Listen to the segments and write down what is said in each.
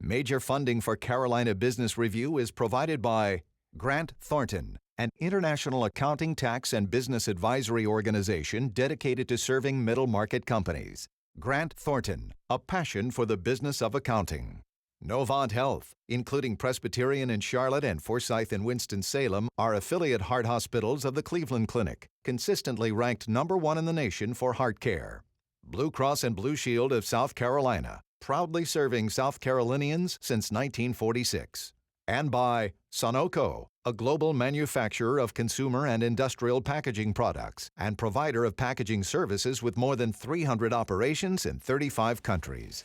Major funding for Carolina Business Review is provided by Grant Thornton, an international accounting, tax, and business advisory organization dedicated to serving middle-market companies. Grant Thornton, a passion for the business of accounting. Novant Health, including Presbyterian in Charlotte and Forsyth in Winston-Salem, are affiliate heart hospitals of the Cleveland Clinic, consistently ranked #1 in the nation for heart care. Blue Cross and Blue Shield of South Carolina, proudly serving South Carolinians since 1946. And by Sonoco, a global manufacturer of consumer and industrial packaging products and provider of packaging services with more than 300 operations in 35 countries.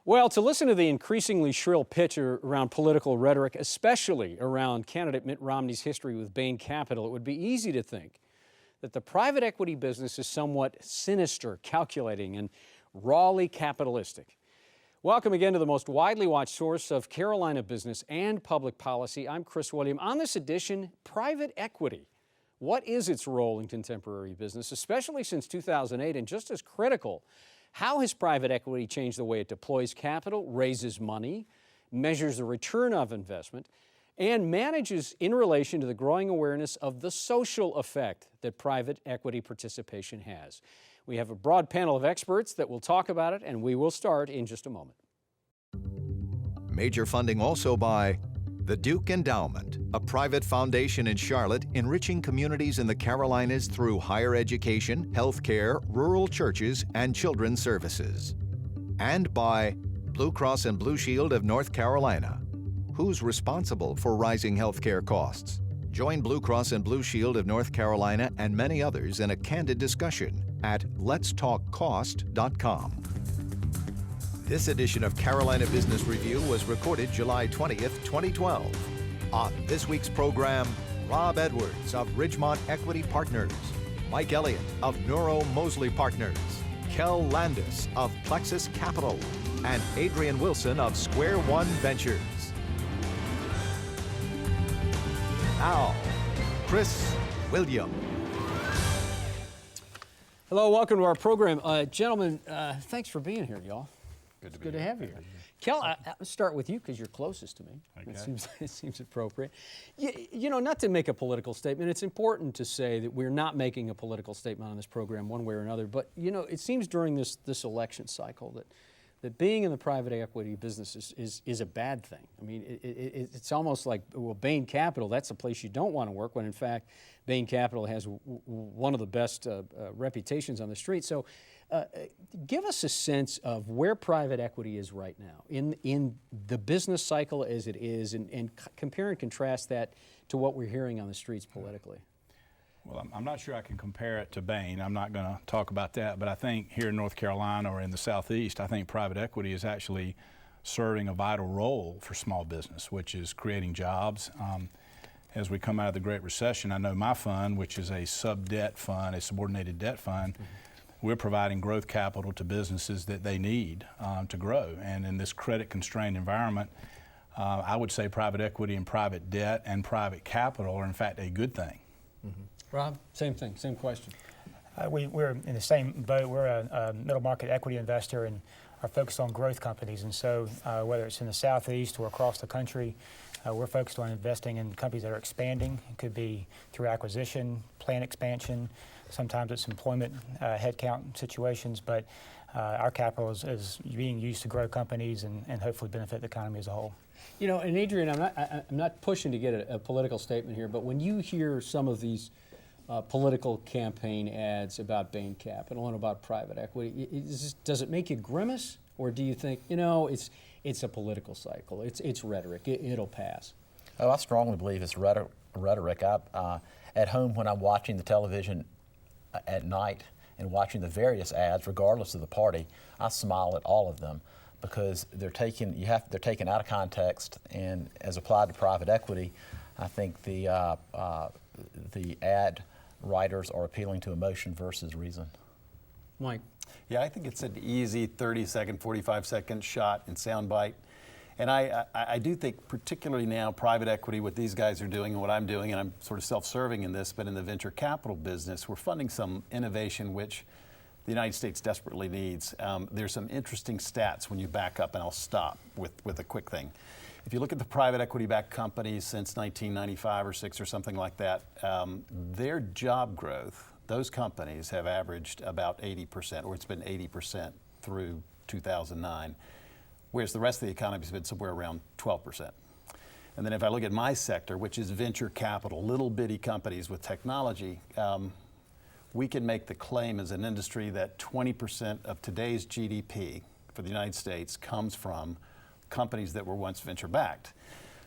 Well, to listen to the increasingly shrill pitch around political rhetoric, especially around candidate Mitt Romney's history with Bain Capital, it would be easy to think that the private equity business is somewhat sinister, calculating, and rawly capitalistic. Welcome again to the most widely watched source of Carolina business and public policy. I'm Chris William. On this edition, private equity. What is its role in contemporary business, especially since 2008, and just as critical, how has private equity changed the way it deploys capital, raises money, measures the return of investment, and manages in relation to the growing awareness of the social effect that private equity participation has? We have a broad panel of experts that will talk about it, and we will start in just a moment. Major funding also by the Duke Endowment, a private foundation in Charlotte enriching communities in the Carolinas through higher education, healthcare, rural churches, and children's services. And by Blue Cross and Blue Shield of North Carolina. Who's responsible for rising healthcare costs? Join Blue Cross and Blue Shield of North Carolina and many others in a candid discussion at letstalkcost.com. This edition of Carolina Business Review was recorded July 20th, 2012. On this week's program, Rob Edwards of Ridgemont Equity Partners, Mike Elliott of Noro-Moseley Partners, Kel Landis of Plexus Capital, and Adrian Wilson of Square One Ventures. Now, Chris William. Hello, welcome to our program. Gentlemen, thanks for being here, y'all. Good to have you here. Kel, I'll start with you because you're closest to me. Okay. It seems appropriate. You know, not to make a political statement, it's important to say that we're not making a political statement on this program one way or another, but, you know, it seems during this election cycle that being in the private equity business is a bad thing. I mean, it's almost like, well, Bain Capital, that's a place you don't want to work, when in fact Bain Capital has one of the best reputations on the street. So give us a sense of where private equity is right now in the business cycle as it is, and compare and contrast that to what we're hearing on the streets politically. Well, I'm not sure I can compare it to Bain. I'm not going to talk about that, but I think here in North Carolina or in the Southeast, I think private equity is actually serving a vital role for small business, which is creating jobs. As we come out of the Great Recession, I know my fund, which is a sub-debt fund, a subordinated debt fund, we're providing growth capital to businesses that they need to grow. And in this credit-constrained environment, I would say private equity and private debt and private capital are in fact a good thing. Mm-hmm. Rob, same thing, same question. We're in the same boat. We're a middle market equity investor and are focused on growth companies. And so whether it's in the Southeast or across the country, we're focused on investing in companies that are expanding. It could be through acquisition, plant expansion. Sometimes it's employment headcount situations, but our capital is being used to grow companies and hopefully benefit the economy as a whole. You know, and Adrian, I'm not pushing to get a political statement here, but when you hear some of these political campaign ads about Bain Capital and about private equity, does it make you grimace, or do you think, you know, it's a political cycle, it's rhetoric, it'll pass? Oh, I strongly believe it's rhetoric. At home, when I'm watching the television at night and watching the various ads, regardless of the party, I smile at all of them, because they're taken out of context, and as applied to private equity, I think the ad writers are appealing to emotion versus reason. Mike? Yeah, I think it's an easy 30-second, 45-second shot and soundbite. And I do think, particularly now, private equity, what these guys are doing and what I'm doing, and I'm sort of self-serving in this, but in the venture capital business, we're funding some innovation which the United States desperately needs. There's some interesting stats when you back up, and I'll stop with a quick thing. If you look at the private equity-backed companies since 1995 or 6 or something like that, their job growth, those companies have averaged about 80%, or it's been 80% through 2009, whereas the rest of the economy has been somewhere around 12%. And then if I look at my sector, which is venture capital, little bitty companies with technology, we can make the claim as an industry that 20% of today's GDP for the United States comes from companies that were once venture-backed.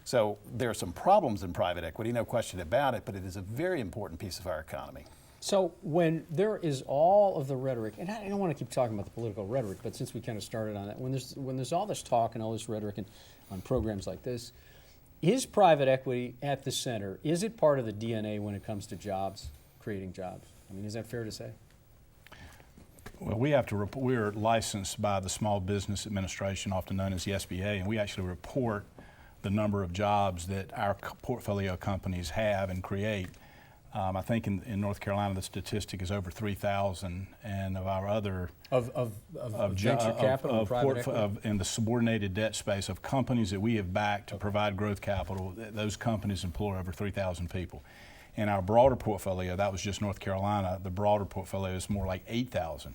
So there are some problems in private equity, no question about it, but it is a very important piece of our economy. So when there is all of the rhetoric, and I don't want to keep talking about the political rhetoric, but since we kind of started on that, when there's all this talk and all this rhetoric and on programs like this, is private equity at the center? Is it part of the DNA when it comes to jobs, creating jobs? I mean, is that fair to say? Well, we have to report. We're licensed by the Small Business Administration, often known as the SBA, and we actually report the number of jobs that our portfolio companies have and create. I think in North Carolina the statistic is over 3,000, and of our other of venture capital, private equity, in the subordinated debt space of companies that we have backed to provide growth capital, those companies employ over 3,000 people. In our broader portfolio, that was just North Carolina, the broader portfolio is more like 8,000.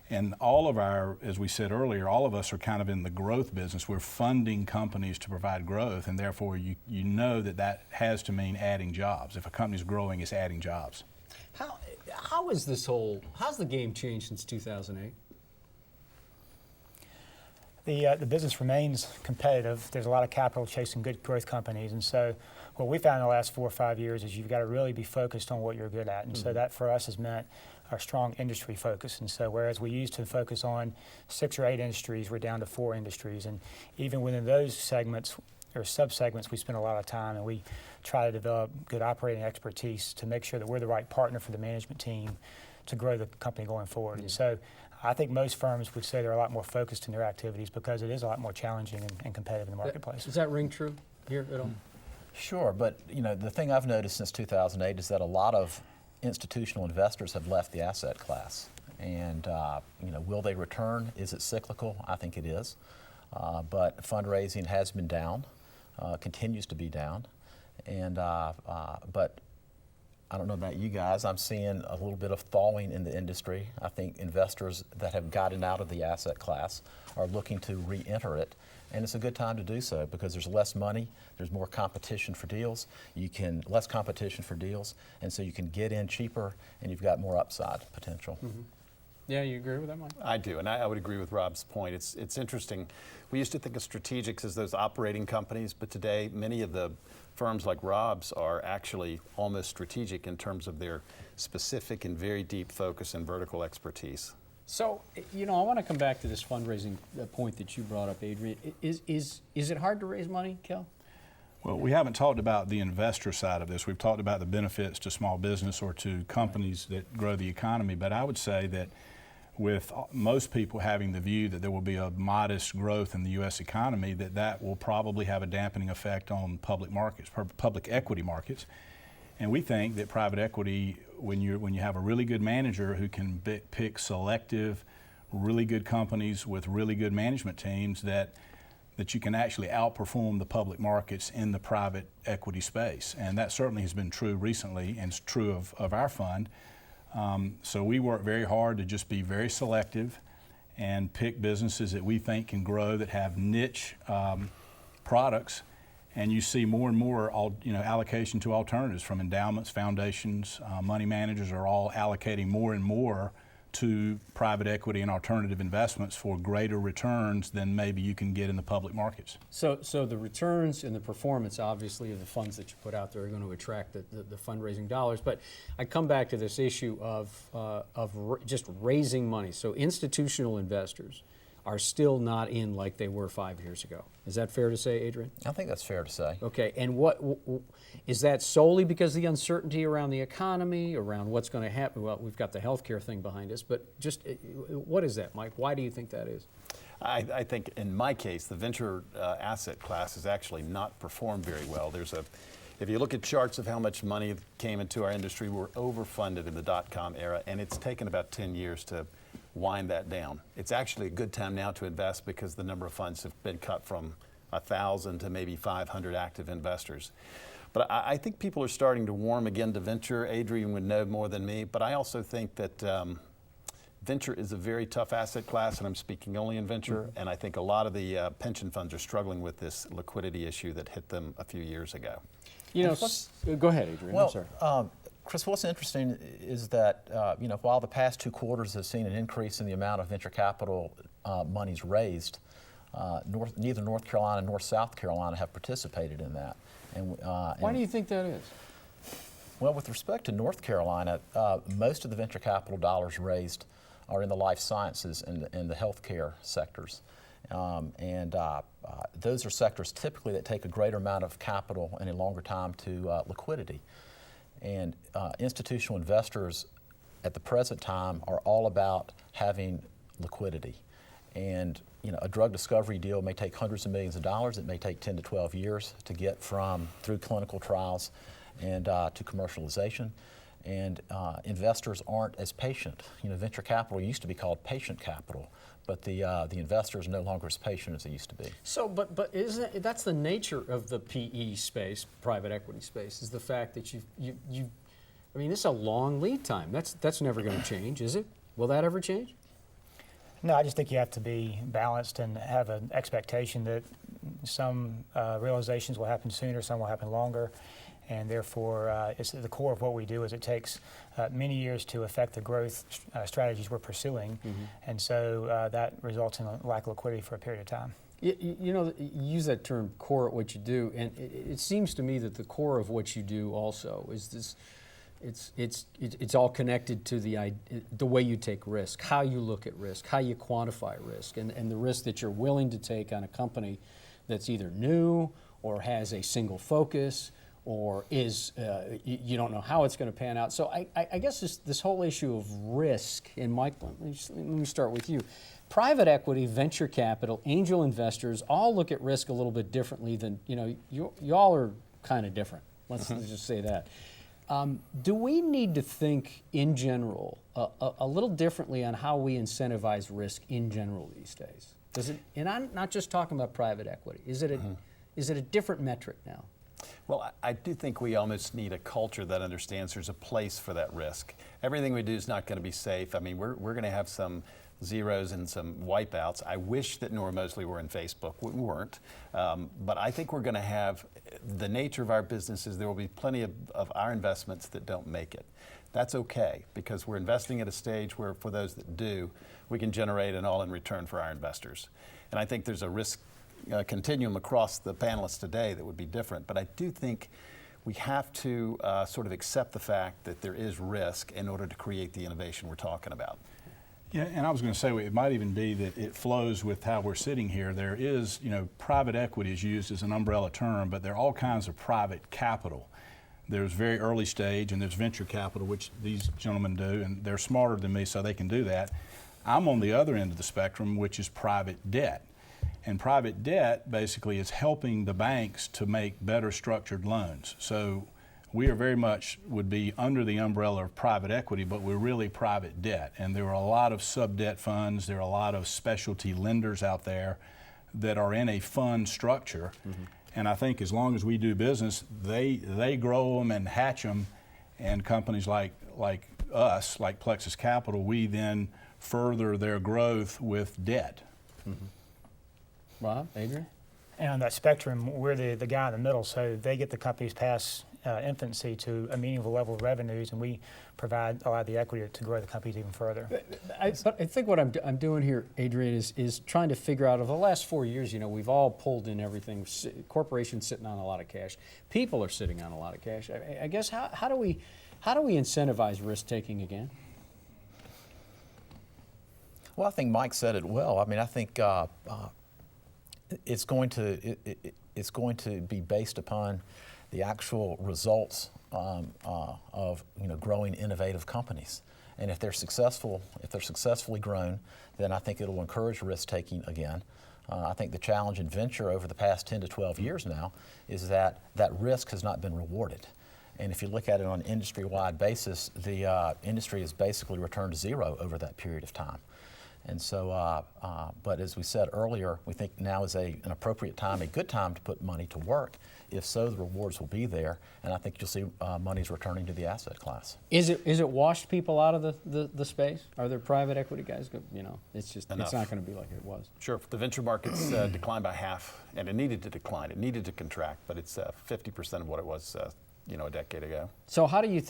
And all of our, as we said earlier, all of us are kind of in the growth business. We're funding companies to provide growth, and therefore you know that has to mean adding jobs. If a company's growing, it's adding jobs. How's the game changed since 2008? The business remains competitive. There's a lot of capital chasing good growth companies, and so what we found in the last 4 or 5 years is you've got to really be focused on what you're good at, and so that for us has meant our strong industry focus. And so whereas we used to focus on 6 or 8 industries, we're down to 4 industries, and even within those segments or sub-segments, we spend a lot of time and we try to develop good operating expertise to make sure that we're the right partner for the management team to grow the company going forward. And so I think most firms would say they're a lot more focused in their activities because it is a lot more challenging and competitive in the marketplace. Does that ring true here at all? Sure, but the thing I've noticed since 2008 is that a lot of institutional investors have left the asset class. And will they return? Is it cyclical? I think it is. But fundraising has been down, continues to be down. And but I don't know about you guys, I'm seeing a little bit of thawing in the industry. I think investors that have gotten out of the asset class are looking to re-enter it. And it's a good time to do so because there's less money, there's more competition for deals, less competition for deals, and so you can get in cheaper and you've got more upside potential. Mm-hmm. Yeah, you agree with that, Mike? I do, and I would agree with Rob's point. It's interesting. We used to think of strategics as those operating companies, but today many of the firms like Rob's are actually almost strategic in terms of their specific and very deep focus and vertical expertise. So, I want to come back to this fundraising point that you brought up, Adrian. Is it hard to raise money, Kel? Well, we haven't talked about the investor side of this. We've talked about the benefits to small business or to companies that grow the economy, but I would say that with most people having the view that there will be a modest growth in the U.S. economy, that will probably have a dampening effect on public markets, public equity markets. And we think that private equity, when you have a really good manager who can pick selective, really good companies with really good management teams, that you can actually outperform the public markets in the private equity space. And that certainly has been true recently, and it's true of our fund. So we work very hard to just be very selective and pick businesses that we think can grow, that have niche products. And you see more and more allocation to alternatives from endowments, foundations, money managers are all allocating more and more to private equity and alternative investments for greater returns than maybe you can get in the public markets. So the returns and the performance, obviously, of the funds that you put out there are going to attract the fundraising dollars. But I come back to this issue of just raising money. So institutional investors are still not in like they were 5 years ago. Is that fair to say, Adrian? I think that's fair to say. Okay, and what is that solely because of the uncertainty around the economy, around what's going to happen? Well, we've got the healthcare thing behind us, but just what is that, Mike? Why do you think that is? I think in my case, the venture asset class has actually not performed very well. If you look at charts of how much money came into our industry, we're overfunded in the dot-com era, and it's taken about 10 years to wind that down. It's actually a good time now to invest because the number of funds have been cut from 1,000 to maybe 500 active investors. But I think people are starting to warm again to venture. Adrian would know more than me, but I also think that venture is a very tough asset class, and I'm speaking only in venture, and I think a lot of the pension funds are struggling with this liquidity issue that hit them a few years ago. You know, go ahead, Adrian. Well, I'm sorry. Chris, what's interesting is that while the past 2 quarters have seen an increase in the amount of venture capital monies raised, neither North Carolina nor South Carolina have participated in that. Why do you think that is? Well, with respect to North Carolina, most of the venture capital dollars raised are in the life sciences and the healthcare sectors. Those are sectors typically that take a greater amount of capital and a longer time to liquidity. And institutional investors at the present time are all about having liquidity. And a drug discovery deal may take hundreds of millions of dollars. It may take 10 to 12 years to get through clinical trials and to commercialization. And investors aren't as patient. Venture capital used to be called patient capital, but the investors are no longer as patient as they used to be. So, but isn't that's the nature of the PE space, private equity space, is the fact that I mean, this is a long lead time. That's never going to change, is it? Will that ever change? No, I just think you have to be balanced and have an expectation that some realizations will happen sooner, some will happen longer. And therefore, it's the core of what we do is it takes many years to affect the growth strategies we're pursuing. And so that results in a lack of liquidity for a period of time. You use that term core at what you do, and it seems to me that the core of what you do also is this, it's all connected to the way you take risk, how you look at risk, how you quantify risk, and the risk that you're willing to take on a company that's either new or has a single focus, or you don't know how it's going to pan out. So I guess this whole issue of risk, and Mike, let me start with you. Private equity, venture capital, angel investors all look at risk a little bit differently than, you all are kind of different. Let's just say that. Do we need to think in general a little differently on how we incentivize risk in general these days? And I'm not just talking about private equity. Is it a different metric now? Well, I do think we almost need a culture that understands there's a place for that risk. Everything we do is not going to be safe. I mean, we're going to have some zeros and some wipeouts. I wish that Noro-Moseley were in Facebook. We weren't. But I think we're going to have, the nature of our business is there will be plenty of our investments that don't make it. That's okay, because we're investing at a stage where, for those that do, we can generate an all-in return for our investors. And I think there's a risk continuum across the panelists today that would be different, but I do think we have to sort of accept the fact that there is risk in order to create the innovation we're talking about. Yeah, and I was going to say it might even be that it flows with how we're sitting here. There is, private equity is used as an umbrella term, but there are all kinds of private capital. There's very early stage and there's venture capital, which these gentlemen do, and they're smarter than me, so they can do that. I'm on the other end of the spectrum, which is private debt. And private debt basically is helping the banks to make better structured loans. So we are very much would be under the umbrella of private equity, but we're really private debt. And there are a lot of sub-debt funds, there are a lot of specialty lenders out there that are in a fund structure. And I think as long as we do business, they grow them and hatch them, and companies like us, like Plexus Capital, we then further their growth with debt. Rob, Adrian? And on that spectrum, we're the guy in the middle, so they get the companies past infancy to a meaningful level of revenues, and we provide a lot of the equity to grow the companies even further. I think what I'm doing here, Adrian, is trying to figure out, over the last 4 years, we've all pulled in everything. Corporations sitting on a lot of cash. People are sitting on a lot of cash. I guess how do we incentivize risk taking again? Well, I think Mike said it well. I mean, I think it's going to be based upon the actual results of growing innovative companies, and if they're successfully grown, then I think it'll encourage risk taking again. I think the challenge in venture over the past 10 to 12 years now is that risk has not been rewarded, And if you look at it on an industry-wide basis, the industry has basically returned to zero over that period of time. And so, but as we said earlier, we think now is an appropriate time, a good time to put money to work. If so, the rewards will be there, and I think you'll see money's returning to the asset class. Is it washed people out of the space? Are there private equity guys? It's just Enough. It's not going to be like it was. Sure, the venture markets declined by half, and it needed to decline. It needed to contract, but it's 50% of what it was, a decade ago. So how do you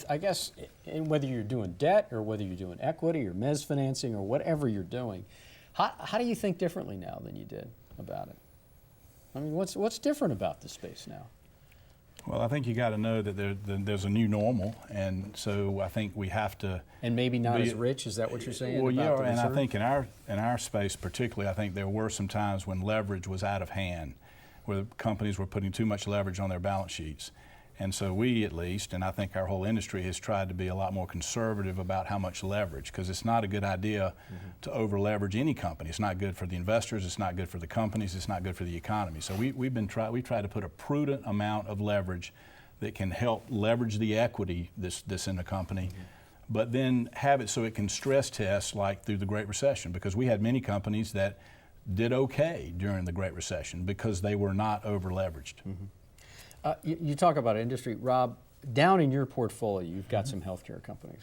I guess whether you're doing debt or whether you're doing equity or mezz financing or whatever you're doing, how do you think differently now than you did about it? I mean, what's different about this space now? Well, I think you got to know that there's a new normal, and so I think we have to. And maybe not as rich. Is that what you're saying? Well, about yeah, and I think in our space particularly, I think there were some times when leverage was out of hand, where companies were putting too much leverage on their balance sheets. And so we, at least, and I think our whole industry has tried to be a lot more conservative about how much leverage, because it's not a good idea to over leverage any company. It's not good for the investors, it's not good for the companies, it's not good for the economy. So we try to put a prudent amount of leverage that can help leverage the equity that's in the company, but then have it so it can stress test like through the Great Recession, because we had many companies that did okay during the Great Recession because they were not over leveraged. You talk about industry, Rob. Down in your portfolio, you've got some healthcare companies.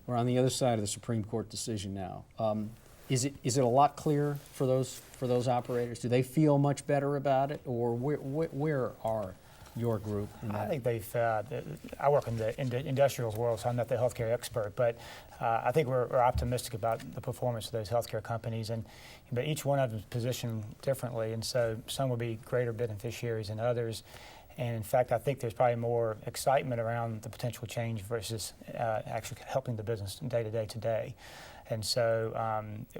We're on the other side of the Supreme Court decision now. Is it a lot clearer for those operators? Do they feel much better about it, or where are your group in that? I think they've. I work in the industrials world, so I'm not the healthcare expert, but I think we're optimistic about the performance of those healthcare companies, but each one of them is positioned differently, and so some will be greater beneficiaries than others. And in fact, I think there's probably more excitement around the potential change versus actually helping the business day to day today. And so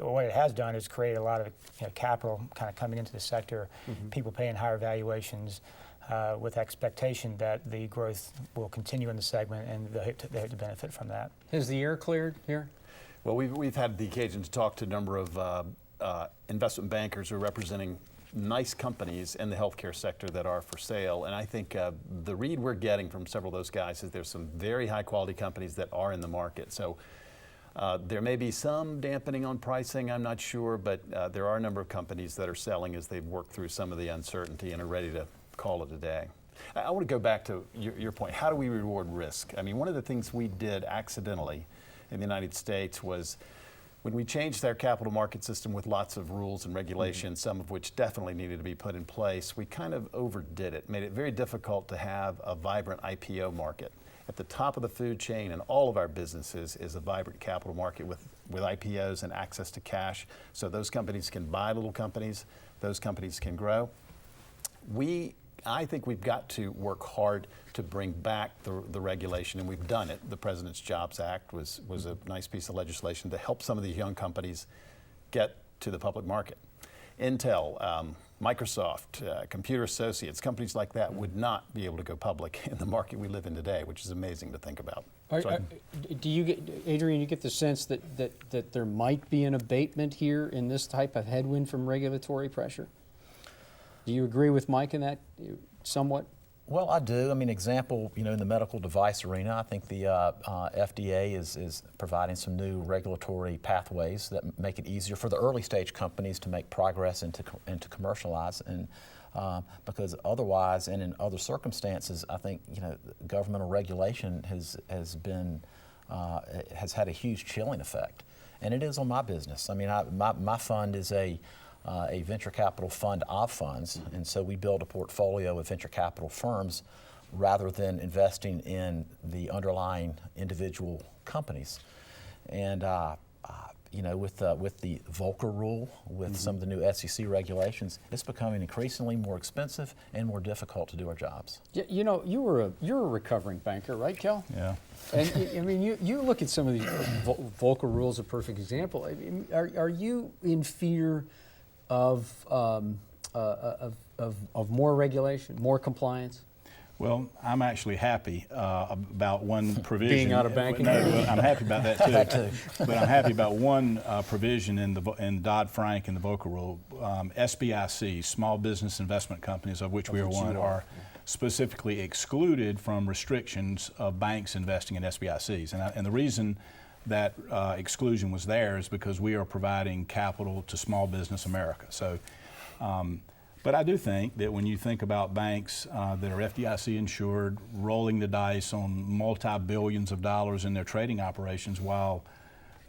what it has done is create a lot of capital kind of coming into the sector, people paying higher valuations with expectation that the growth will continue in the segment, and they hope to benefit from that. Has the air cleared here? Well, we've had the occasion to talk to a number of investment bankers who are representing nice companies in the healthcare sector that are for sale, and I think the read we're getting from several of those guys is there's some very high quality companies that are in the market. So there may be some dampening on pricing, I'm not sure, but there are a number of companies that are selling as they've worked through some of the uncertainty and are ready to call it a day. I want to go back to your point. How do we reward risk? I mean, one of the things we did accidentally in the United States was when we changed our capital market system with lots of rules and regulations, some of which definitely needed to be put in place, we kind of overdid it, made it very difficult to have a vibrant IPO market. At the top of the food chain in all of our businesses is a vibrant capital market with IPOs and access to cash, so those companies can buy little companies, those companies can grow. I think we've got to work hard to bring back the regulation, and we've done it. The President's Jobs Act was a nice piece of legislation to help some of these young companies get to the public market. Intel, Microsoft, Computer Associates, companies like that would not be able to go public in the market we live in today, which is amazing to think about. Do you get, Adrian, you get the sense that there might be an abatement here in this type of headwind from regulatory pressure? Do you agree with Mike in that somewhat? Well, I do. I mean, example, in the medical device arena, I think the FDA is providing some new regulatory pathways that make it easier for the early stage companies to make progress and to commercialize. And because otherwise, and in other circumstances, I think governmental regulation has had a huge chilling effect, and it is on my business. I mean, my fund is a venture capital fund of funds, and so we build a portfolio of venture capital firms rather than investing in the underlying individual companies. And with the Volcker Rule, with some of the new SEC regulations, it's becoming increasingly more expensive and more difficult to do our jobs. Yeah, you're a recovering banker, right, Kel? Yeah. And I mean, you look at some of these. Volcker Rule is a perfect example. I mean, are you in fear of more regulation, more compliance? Well, I'm actually happy about one provision. Being out of banking? No, I'm happy about that too. That too. But I'm happy about one provision in Dodd-Frank and the Volcker Rule. SBIC, Small Business Investment Companies, of which we are one, specifically excluded from restrictions of banks investing in SBICs. And the reason that exclusion was there is because we are providing capital to small business America. So, but I do think that when you think about banks that are FDIC insured, rolling the dice on multi-billions of dollars in their trading operations while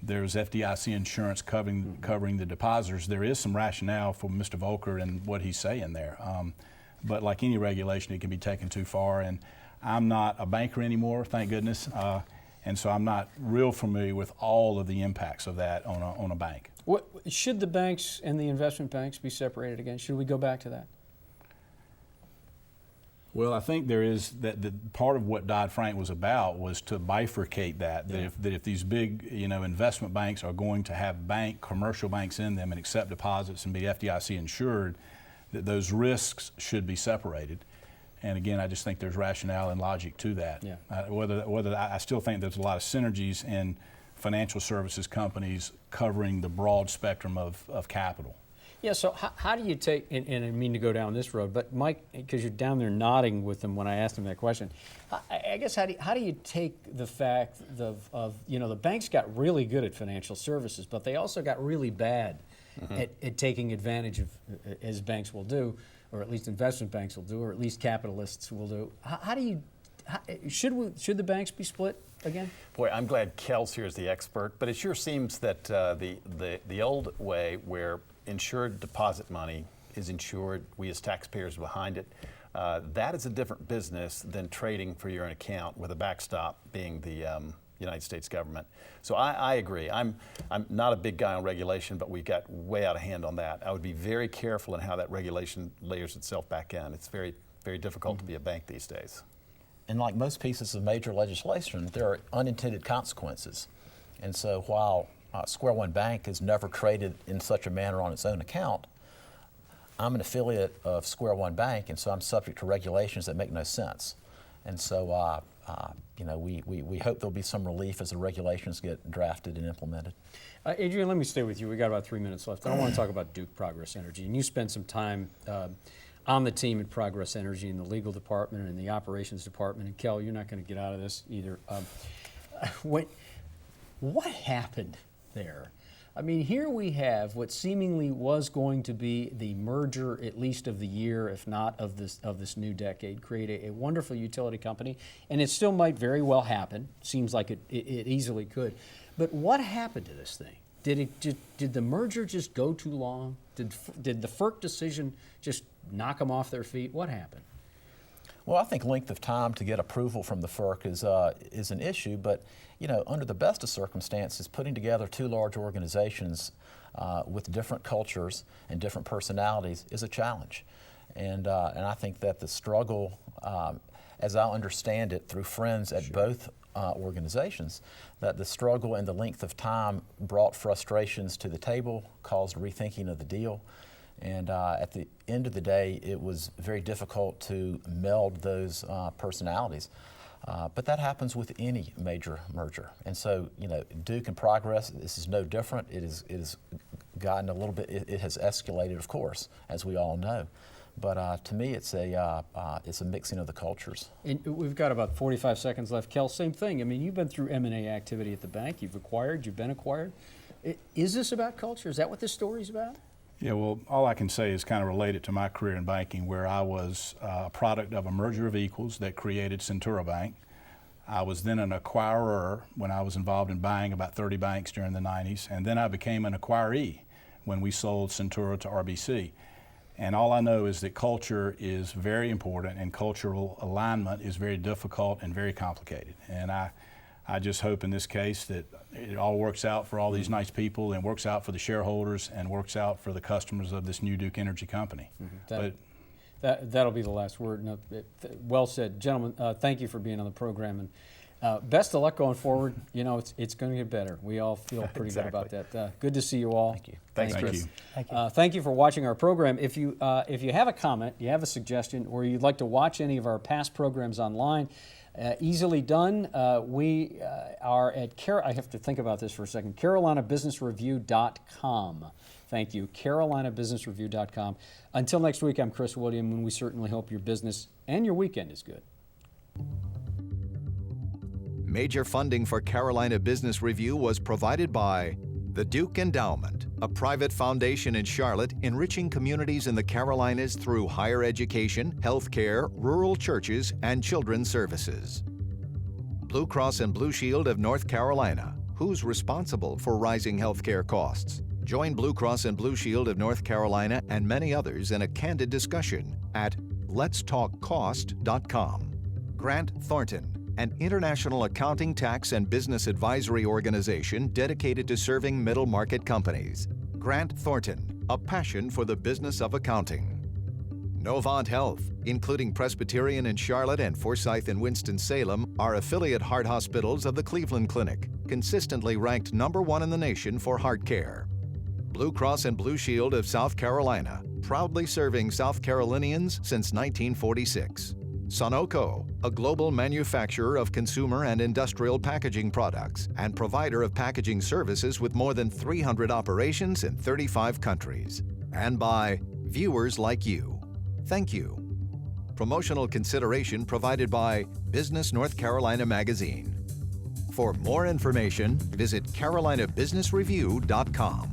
there's FDIC insurance covering the depositors, there is some rationale for Mr. Volcker and what he's saying there. But like any regulation, it can be taken too far. And I'm not a banker anymore, thank goodness. And so I'm not real familiar with all of the impacts of that on a bank. What, should the banks and the investment banks be separated again? Should we go back to that? Well, I think there is that the part of what Dodd-Frank was about was to bifurcate that. Yeah. That if these big, investment banks are going to have commercial banks in them and accept deposits and be FDIC insured, that those risks should be separated. And again, I just think there's rationale and logic to that. Yeah. I still think there's a lot of synergies in financial services companies covering the broad spectrum of capital. Yeah, so how do you take, and I mean to go down this road, but Mike, because you're down there nodding with them when I asked him that question, I guess how do you take the fact of the banks got really good at financial services, but they also got really bad at taking advantage of, as banks will do, or at least investment banks will do, or at least capitalists will do. Should the banks be split again? Boy, I'm glad Kel's here as the expert, but it sure seems that the old way where insured deposit money is insured, we as taxpayers behind it, that is a different business than trading for your own account with a backstop being the United States government. So I agree. I'm not a big guy on regulation, but we got way out of hand on that. I would be very careful in how that regulation layers itself back in. It's very, very difficult to be a bank these days. And like most pieces of major legislation, there are unintended consequences. And so while Square One Bank has never traded in such a manner on its own account, I'm an affiliate of Square One Bank, and so I'm subject to regulations that make no sense. And so we hope there'll be some relief as the regulations get drafted and implemented. Adrian, let me stay with you. We got about 3 minutes left. I want to talk about Duke Progress Energy, and you spent some time on the team at Progress Energy in the legal department and the operations department. And Kel, you're not going to get out of this either. What happened there? I mean, here we have what seemingly was going to be the merger, at least of the year, if not of this new decade, create a wonderful utility company, and it still might very well happen. Seems like it easily could. But what happened to this thing? Did the merger just go too long? Did the FERC decision just knock them off their feet? What happened? Well, I think length of time to get approval from the FERC is an issue, but under the best of circumstances, putting together two large organizations with different cultures and different personalities is a challenge. And I think that the struggle, as I understand it through friends at both organizations, that the struggle and the length of time brought frustrations to the table, caused rethinking of the deal. And at the end of the day, it was very difficult to meld those personalities. But that happens with any major merger. And so, Duke and Progress, this is no different. It has gotten a little bit, it has escalated, of course, as we all know. But to me, it's a mixing of the cultures. And we've got about 45 seconds left. Kel, same thing. I mean, you've been through M&A activity at the bank. You've been acquired. Is this about culture? Is that what this story's about? Yeah, well, all I can say is kind of related to my career in banking, where I was a product of a merger of equals that created Centura Bank. I was then an acquirer when I was involved in buying about 30 banks during the 90s, and then I became an acquiree when we sold Centura to RBC. And all I know is that culture is very important, and cultural alignment is very difficult and very complicated. And I just hope in this case that it all works out for all these nice people and works out for the shareholders and works out for the customers of this new Duke Energy company. That'll be the last word. No, well said. Gentlemen, thank you for being on the program. And best of luck going forward. It's going to get better. We all feel pretty good about that. Good to see you all. Thank you. Thanks, Thank Chris. you. Thank you. Thank you for watching our program. If you have a comment, you have a suggestion, or you'd like to watch any of our past programs online, Easily done. We are at, I have to think about this for a second, CarolinaBusinessReview.com. Thank you, CarolinaBusinessReview.com. Until next week, I'm Chris William, and we certainly hope your business and your weekend is good. Major funding for Carolina Business Review was provided by the Duke Endowment, a private foundation in Charlotte enriching communities in the Carolinas through higher education, healthcare, rural churches, and children's services. Blue Cross and Blue Shield of North Carolina, who's responsible for rising healthcare costs? Join Blue Cross and Blue Shield of North Carolina and many others in a candid discussion at letstalkcost.com. Grant Thornton, an international accounting, tax, and business advisory organization dedicated to serving middle market companies. Grant Thornton, a passion for the business of accounting. Novant Health, including Presbyterian in Charlotte and Forsyth in Winston-Salem, are affiliate heart hospitals of the Cleveland Clinic, consistently ranked #1 in the nation for heart care. Blue Cross and Blue Shield of South Carolina, proudly serving South Carolinians since 1946. Sunoco, a global manufacturer of consumer and industrial packaging products and provider of packaging services with more than 300 operations in 35 countries. And by viewers like you. Thank you. Promotional consideration provided by Business North Carolina Magazine. For more information, visit CarolinaBusinessReview.com.